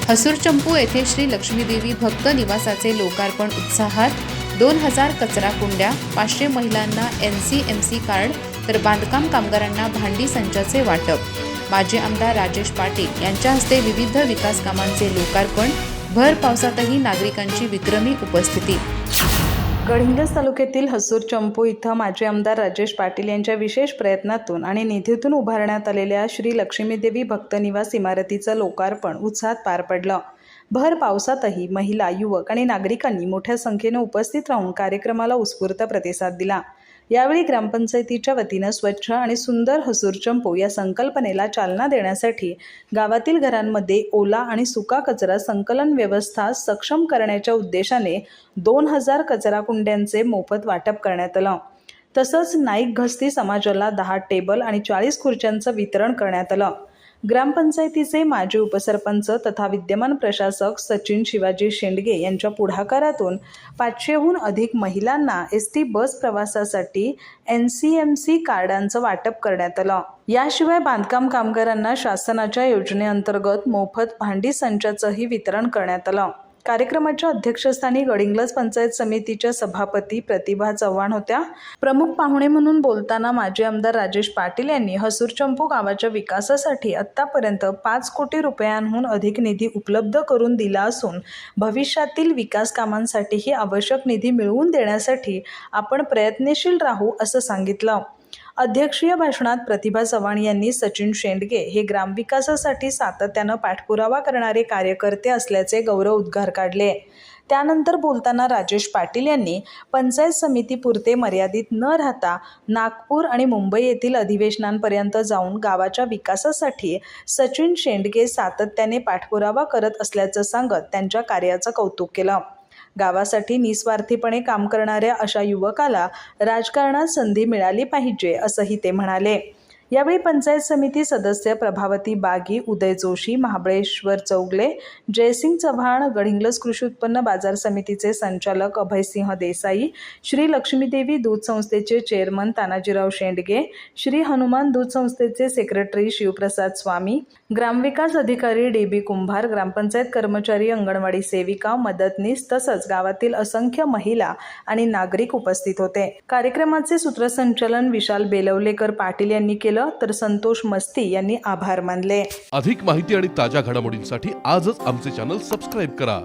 हसूर चंपू येथे श्री लक्ष्मीदेवी भक्त निवासाचे लोकार्पण उत्साहात 2000 कचरा कुंड्या, 500 महिलांना NCMC कार्ड तर बांधकाम कामगारांना भांडी संचाचे वाटप। माजी आमदार राजेश पाटील यांच्या हस्ते विविध विकास कामांचे लोकार्पण। भर पावसातही नागरिकांची विक्रमी उपस्थिती। गडहिंग्लज तालुक्यातील हसूर चंपू इथं माजी आमदार राजेश पाटील यांच्या विशेष प्रयत्नातून आणि निधीतून उभारण्यात आलेल्या श्री लक्ष्मीदेवी भक्त निवास इमारतीचं लोकार्पण उत्साहात पार पडलं। भर पावसातही महिला, युवक आणि नागरिकांनी मोठ्या संख्येने उपस्थित राहून कार्यक्रमाला उत्स्फूर्त प्रतिसाद दिला। यावेळी ग्रामपंचायतीच्या वतीनं स्वच्छ आणि सुंदर हसूर चंपू या संकल्पनेला चालना देण्यासाठी गावातील घरांमध्ये ओला आणि सुका कचरा संकलन व्यवस्था सक्षम करण्याच्या उद्देशाने 2000 कचरा कुंड्यांचे मोफत वाटप करण्यात आलं। तसंच नाईक घस्ती समाजाला 10 टेबल आणि 40 खुर्च्यांचं वितरण करण्यात आलं। ग्रामपंचायतीचे माजी उपसरपंच तथा विद्यमान प्रशासक सचिन शिवाजी शेंडगे यांच्या पुढाकारातून 500हून अधिक महिलांना ST बस प्रवासासाठी NCMC कार्डांचं वाटप करण्यात आलं। याशिवाय बांधकाम कामगारांना शासनाच्या योजनेअंतर्गत मोफत भांडी संचाचंही वितरण करण्यात आलं। कार्यक्रमाच्या अध्यक्षस्थानी गडहिंग्लज पंचायत समितीच्या सभापती प्रतिभा चव्हाण होत्या। प्रमुख पाहुणे म्हणून बोलताना माजी आमदार राजेश पाटील यांनी हसूर चंपू गावाच्या विकासासाठी आतापर्यंत 5 कोटी रुपयांहून अधिक निधी उपलब्ध करून दिला असून भविष्यातील विकास कामांसाठीही आवश्यक निधी मिळवून देण्यासाठी आपण प्रयत्नशील राहू असं सांगितलं। अध्यक्षीय भाषणात प्रतिभा चव्हाण यांनी सचिन शेंडगे हे ग्रामविकासासाठी सातत्यानं पाठपुरावा करणारे कार्यकर्ते असल्याचे गौरव उद्गार काढले। त्यानंतर बोलताना राजेश पाटील यांनी पंचायत समितीपुरते मर्यादित न राहता नागपूर आणि मुंबई येथील अधिवेशनांपर्यंत जाऊन गावाच्या विकासासाठी सचिन शेंडगे सातत्याने पाठपुरावा करत असल्याचं सांगत त्यांच्या कार्याचं कौतुक केलं। गावासाठी निस्वार्थीपणे काम करणाऱ्या अशा युवकाला राजकारणात संधी मिळाली पाहिजे असंही ते म्हणाले। यावेळी पंचायत समिती सदस्य प्रभावती बागी, उदय जोशी, महाबळेश्वर चौगले, जयसिंग चव्हाण, गडहिंग्लज कृषी उत्पन्न बाजार समितीचे संचालक अभयसिंह देसाई, श्री लक्ष्मीदेवी दूध संस्थेचे चेअरमन तानाजीराव शेंडगे, श्री हनुमान दूध संस्थेचे सेक्रेटरी शिवप्रसाद स्वामी, ग्रामविकास अधिकारी DB कुंभार, ग्रामपंचायत कर्मचारी, अंगणवाडी सेविका, मदतनीस तसंच गावातील असंख्य महिला आणि नागरिक उपस्थित होते। कार्यक्रमाचे सूत्रसंचालन विशाल बेलवलेकर पाटील यांनी केले तर संतोष मस्ती यांनी आभार मानले। अधिक माहिती आणि ताज्या घडामोडींसाठी आजच आमचे चॅनल सबस्क्राइब करा।